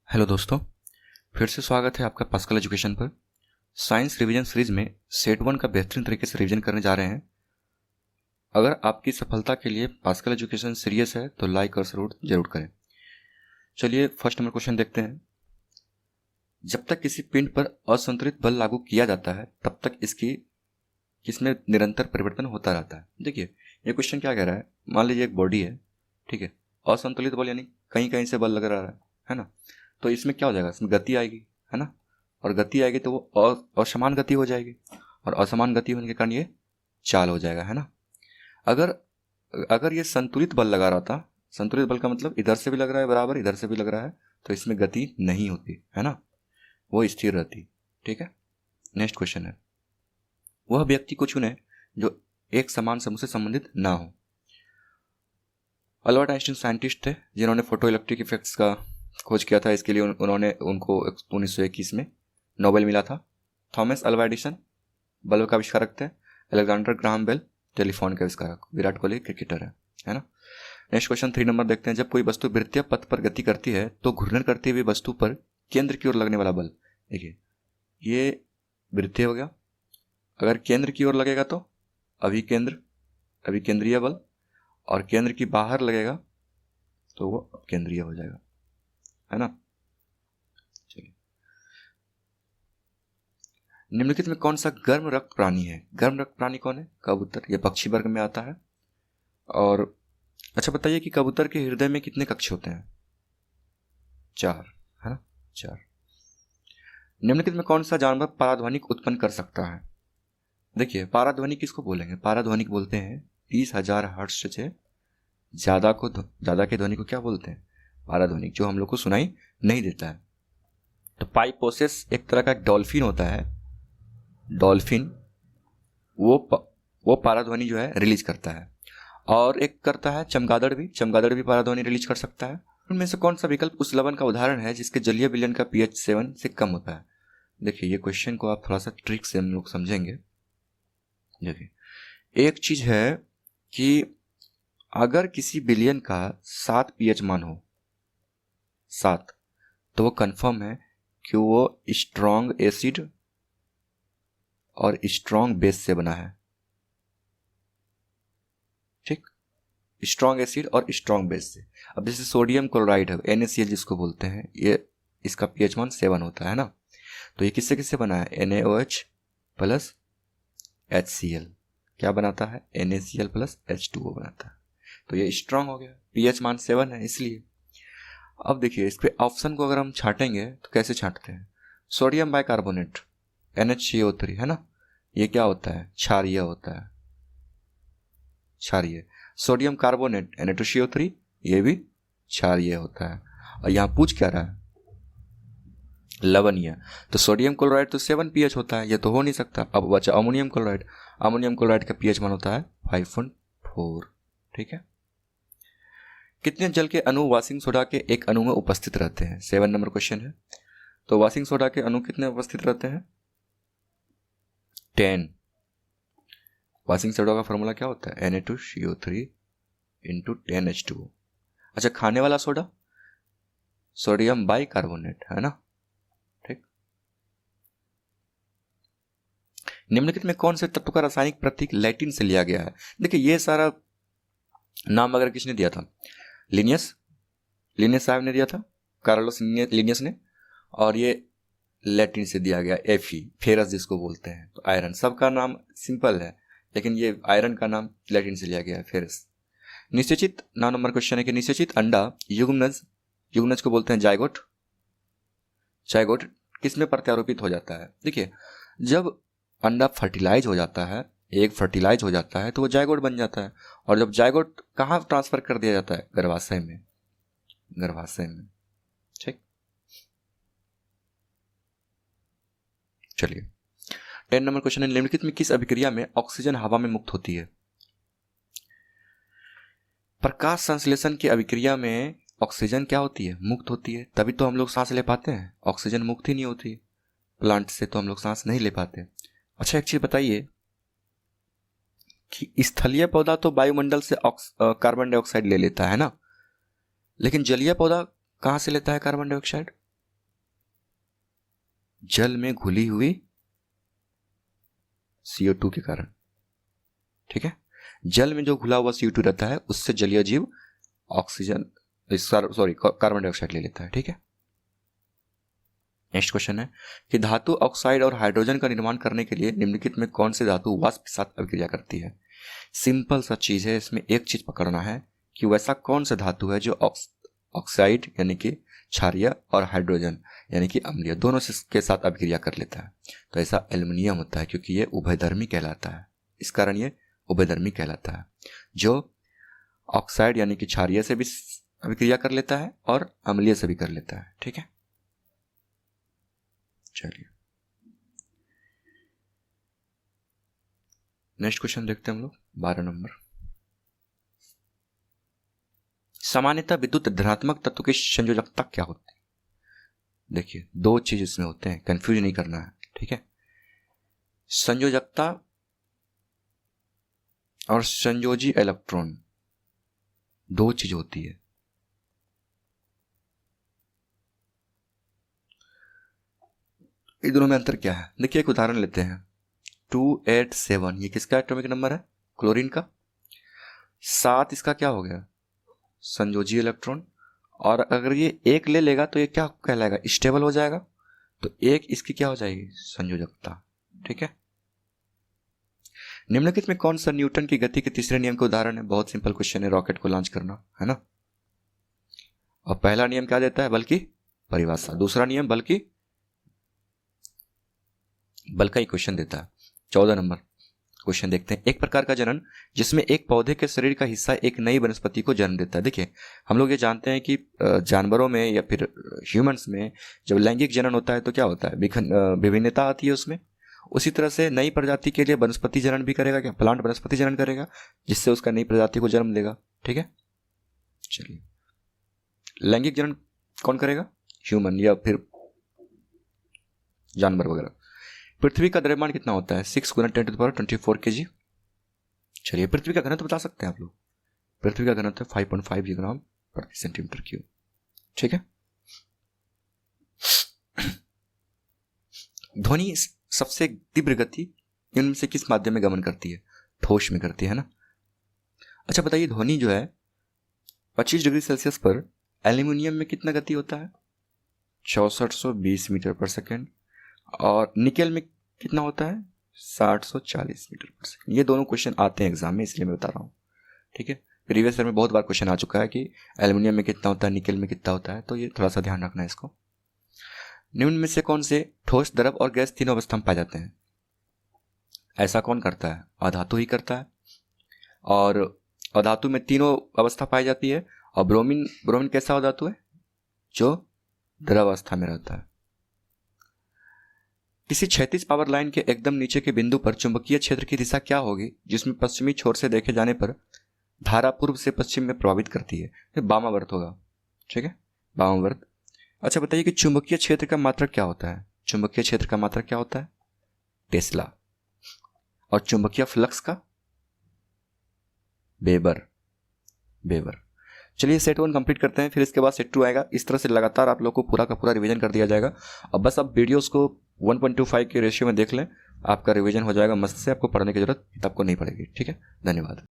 Hello दोस्तों, फिर से स्वागत है आपका पास्कल एजुकेशन पर। साइंस रिवीजन सीरीज में सेट 1 का बेहतरीन तरीके से रिवीजन करने जा रहे हैं। अगर आपकी सफलता के लिए पास्कल एजुकेशन सीरियस है तो लाइक और जरूर करें। चलिए फर्स्ट नंबर क्वेश्चन देखते हैं। जब तक किसी पिंड पर असंतुलित बल लागू किया जाता है तब तक इसमें निरंतर परिवर्तन होता रहता है। देखिए ये क्वेश्चन क्या कह रहा है। मान लीजिए एक बॉडी है, ठीक है, असंतुलित बल यानी कहीं कहीं से बल लग रहा है ना। तो इसमें क्या हो जाएगा, इसमें गति आएगी, है ना। और गति आएगी तो वो असमान गति हो जाएगी, और असमान गति होने के कारण ये चाल हो जाएगा, है ना। अगर अगर ये संतुलित बल लगा रहा था, संतुलित बल का मतलब इधर से भी लग रहा है बराबर, इधर से भी लग रहा है, तो इसमें गति नहीं होती, है ना, वो स्थिर रहती। ठीक है, नेक्स्ट क्वेश्चन है, वह व्यक्ति को चुने जो एक समान समूह से संबंधित ना हो। अल्बर्ट आइंस्टीन साइंटिस्ट थे जिन्होंने फोटो इलेक्ट्रिक इफेक्ट्स का खोज किया था। इसके लिए उनको 1921 में नोबेल मिला था। थॉमस अल्वा एडिसन बल्ब का आविष्कारक थे। अलेक्जेंडर ग्राहम बेल टेलीफोन के आविष्कारक। विराट कोहली क्रिकेटर है ना। नेक्स्ट क्वेश्चन 3 नंबर देखते हैं। जब कोई वस्तु वृत्तीय पथ पर गति करती है तो घूर्णन करती हुई वस्तु पर केंद्र की ओर लगने वाला बल, देखिए ये वृत्तीय हो गया। अगर केंद्र की ओर लगेगा तो अभिकेंद्रीय बल, और केंद्र की बाहर लगेगा तो वो अपकेंद्रीय हो जाएगा, है ना। चलिए, निम्नलिखित में कौन सा गर्म रक्त प्राणी है। गर्म रक्त प्राणी कौन है? कबूतर। ये पक्षी वर्ग में आता है। और अच्छा बताइए कि कबूतर के हृदय में कितने कक्ष होते हैं? 4, है ना, 4। निम्नलिखित में कौन सा जानवर पाराध्वनिक उत्पन्न कर सकता है? देखिए पाराध्वनिक किसको बोलेंगे? पाराध्वनिक बोलते हैं 30,000 हर्ट्ज से ज्यादा के ध्वनि को क्या बोलते हैं? पाराध्वनिक, जो हम लोग को सुनाई नहीं देता है। तो पाइपोसेस एक तरह का डॉल्फिन होता है। डॉल्फिन वो पाराध्वनि जो है रिलीज करता है। और एक करता है चमगादड़ भी पाराध्वनि रिलीज कर सकता है। उनमें से कौन सा विकल्प उस लवण का उदाहरण है जिसके जलीय विलयन का pH 7 से कम होता है? देखिए ये क्वेश्चन को आप थोड़ा सा ट्रिक से हम लोग समझेंगे। देखिए एक चीज है कि अगर किसी विलयन का 7 pH मान हो, 7, तो वो कंफर्म है कि वो स्ट्रॉन्ग एसिड और स्ट्रॉन्ग बेस से बना है। ठीक, स्ट्रॉन्ग एसिड और स्ट्रॉन्ग बेस से। अब जैसे सोडियम क्लोराइड है, NaCl जिसको बोलते हैं, ये इसका pH मान 7 होता है ना। तो ये किससे किससे बना है? NaOH प्लस HCl क्या बनाता है? NaCl प्लस H2O बनाता है। तो ये स्ट्रॉन्ग हो गया, pH मान 7 है इसलिए। अब देखिए इस पे ऑप्शन को अगर हम छाटेंगे तो कैसे छाटते हैं? सोडियम बाइकार्बोनेट NHCO3, है ना, ये क्या होता है? क्षारीय होता है, क्षारीय। सोडियम कार्बोनेट Na2CO3, ये भी क्षारीय होता है। और यहाँ पूछ क्या रहा है? लवणीय। तो सोडियम क्लोराइड तो 7 pH होता है, ये तो हो नहीं सकता। अब बचा अमोनियम क्लोराइड। अमोनियम क्लोराइड का pH मान होता है 5.4। ठीक है, कितने जल के अणु वॉशिंग सोडा के एक अणु में उपस्थित रहते हैं? 7 नंबर क्वेश्चन है। तो वॉशिंग सोडा के अणु कितने उपस्थित रहते हैं? 10। वॉशिंग सोडा का फॉर्मूला क्या होता है? Na2CO3 into 10H2O। अच्छा, खाने वाला सोडा सोडियम बाइकार्बोनेट, है ना। ठीक, निम्नलिखित में कौन से तत्व का रासायनिक प्रतीक लैटिन से लिया गया है? देखिए ये सारा नाम अगर किसने दिया था? लिनियस साहब ने दिया था, कार्लोस लिनियस ने। और ये लैटिन से दिया गया, Fe, फेरस जिसको बोलते हैं। तो आयरन, सबका नाम सिंपल है लेकिन ये आयरन का नाम लैटिन से लिया गया है, फेरस। निषेचित 9 नंबर क्वेश्चन है कि निषेचित अंडा युग्मनज को बोलते हैं जायगोट। जायगोट किस में प्रत्यारोपित हो जाता है? देखिए जब अंडा फर्टिलाइज हो जाता है, एग फर्टिलाइज हो जाता है, तो वो जायगोट बन जाता है। और जब जायगोट कहाँ ट्रांसफर कर दिया जाता है? गर्भाशय में, ठीक। चलिए 10 नंबर क्वेश्चन है, निम्नलिखित में किस अभिक्रिया में ऑक्सीजन हवा में मुक्त होती है? प्रकाश संश्लेषण की अभिक्रिया में ऑक्सीजन क्या होती है? मुक्त होती है, तभी तो हम लोग सांस ले पाते हैं। ऑक्सीजन मुक्त ही नहीं होती प्लांट से, तो हम लोग सांस नहीं ले पाते। अच्छा एक चीज बताइए कि स्थलीय पौधा तो वायुमंडल से कार्बन डाइऑक्साइड ले लेता है ना, लेकिन जलीय पौधा कहाँ से लेता है कार्बन डाइऑक्साइड? जल में घुली हुई CO2 के कारण। ठीक है, जल में जो घुला हुआ CO2 रहता है उससे जलीय जीव ऑक्सीजन कार्बन डाइऑक्साइड ले लेता है। ठीक है, नेक्स्ट क्वेश्चन है कि धातु ऑक्साइड और हाइड्रोजन का निर्माण करने के लिए निम्नलिखित में कौन सी धातु वाष्प के साथ अभिक्रिया करती है। सिंपल सा चीज है, इसमें एक चीज पकड़ना है कि वैसा कौन सा धातु है जो ऑक्साइड यानी कि क्षारीय और हाइड्रोजन यानी कि अम्लीय दोनों के साथ अभिक्रिया कर लेता है। तो ऐसा एल्युमिनियम होता है, क्योंकि ये उभयधर्मी कहलाता है, इस कारण ये उभयधर्मी कहलाता है, जो ऑक्साइड यानी कि क्षारीय से भी अभिक्रिया कर लेता है और अम्लीय से भी कर लेता है। ठीक है, चलिए नेक्स्ट क्वेश्चन देखते हैं हम लोग 12 नंबर। सामान्यतः विद्युत धनात्मक तत्व की संयोजकता क्या होती है। देखिए, दो चीज इसमें होते हैं, कंफ्यूज नहीं करना है। ठीक है, संयोजकता और संयोजी इलेक्ट्रॉन दो चीज होती है। इन दोनों में अंतर क्या है। देखिए, एक उदाहरण लेते हैं 287, ये किसका एटॉमिक नंबर है, क्लोरीन का। 7 इसका क्या हो गया, संयोजी इलेक्ट्रॉन। और अगर ये 1 ले लेगा तो ये क्या कहलाएगा, स्टेबल हो जाएगा। तो 1 इसकी क्या हो जाएगी, संयोजकता। ठीक है, निम्नलिखित में कौन सा न्यूटन की गति के तीसरे नियम का उदाहरण है। बहुत सिंपल क्वेश्चन है, रॉकेट को लॉन्च करना है ना। और पहला नियम क्या देता है, बल की परिभाषा। दूसरा नियम बल का इक्वेशन देता है। 14 नंबर क्वेश्चन देखते हैं। एक प्रकार का जनन जिसमें एक पौधे के शरीर का हिस्सा एक नई वनस्पति को जन्म देता है। देखिए, हम लोग ये जानते हैं कि जानवरों में या फिर ह्यूमंस में जब लैंगिक जनन होता है तो क्या होता है, विभिन्नता आती है उसमें। उसी तरह से नई प्रजाति के लिए वनस्पति जनन भी करेगा, क्या प्लांट वनस्पति जनन करेगा, जिससे उसका नई प्रजाति को जन्म देगा। ठीक है, चलिए लैंगिक जनन कौन करेगा, ह्यूमन या फिर जानवर वगैरह। पृथ्वी का द्रव्यमान कितना होता है, 6 × 10⁻24 kg। चलिए, पृथ्वी का घनत्व बता सकते हैं आप लोग। पृथ्वी का घनत्व 5.5 ग्राम प्रति सेंटीमीटर क्यूब। ठीक है, ध्वनि सबसे तीव्र गति इनमें से किस माध्यम में गमन करती है, ठोस में करती है ना। अच्छा बताइए, ध्वनि जो है 25 डिग्री सेल्सियस पर एल्यूमिनियम में कितना गति होता है, 6420 मीटर पर सेकेंड। और निकेल में कितना होता है, 6040 मीटर पर सेकेंड। ये दोनों क्वेश्चन आते हैं एग्जाम में, इसलिए मैं बता रहा हूँ। ठीक है, प्रीवियस ईयर में बहुत बार क्वेश्चन आ चुका है कि एल्यूमिनियम में कितना होता है, निकेल में कितना होता है, तो ये थोड़ा सा ध्यान रखना है इसको। निम्न में से कौन से ठोस, द्रव और गैस तीनों अवस्था में पाए जाते हैं। ऐसा कौन करता है, अधातु ही करता है। और अधातु में तीनों अवस्था पाई जाती है। और ब्रोमीन कैसा अधातु है, जो द्रव अवस्था में रहता है। किसी क्षैतिज पावर लाइन के एकदम नीचे के बिंदु पर चुंबकीय क्षेत्र की दिशा क्या होगी, जिसमें पश्चिमी छोर से देखे जाने पर धारा पूर्व से पश्चिम में प्रभावित करती है। वामावर्त होगा। ठीक है, वामावर्त। अच्छा बताइए कि चुंबकीय क्षेत्र का मात्रक क्या होता है। चुंबकीय क्षेत्र का मात्रक क्या होता है, टेस्ला। और चुंबकीय फ्लक्स का वेबर। चलिए सेट 1 कंप्लीट करते हैं, फिर इसके बाद सेट 2 आएगा। इस तरह से लगातार आप लोग को पूरा का पूरा रिवीजन कर दिया जाएगा। अब बस आप वीडियोस को 1.25 के रेशियो में देख लें, आपका रिवीजन हो जाएगा मस्त से। आपको पढ़ने की जरूरत आपको नहीं पड़ेगी। ठीक है, धन्यवाद।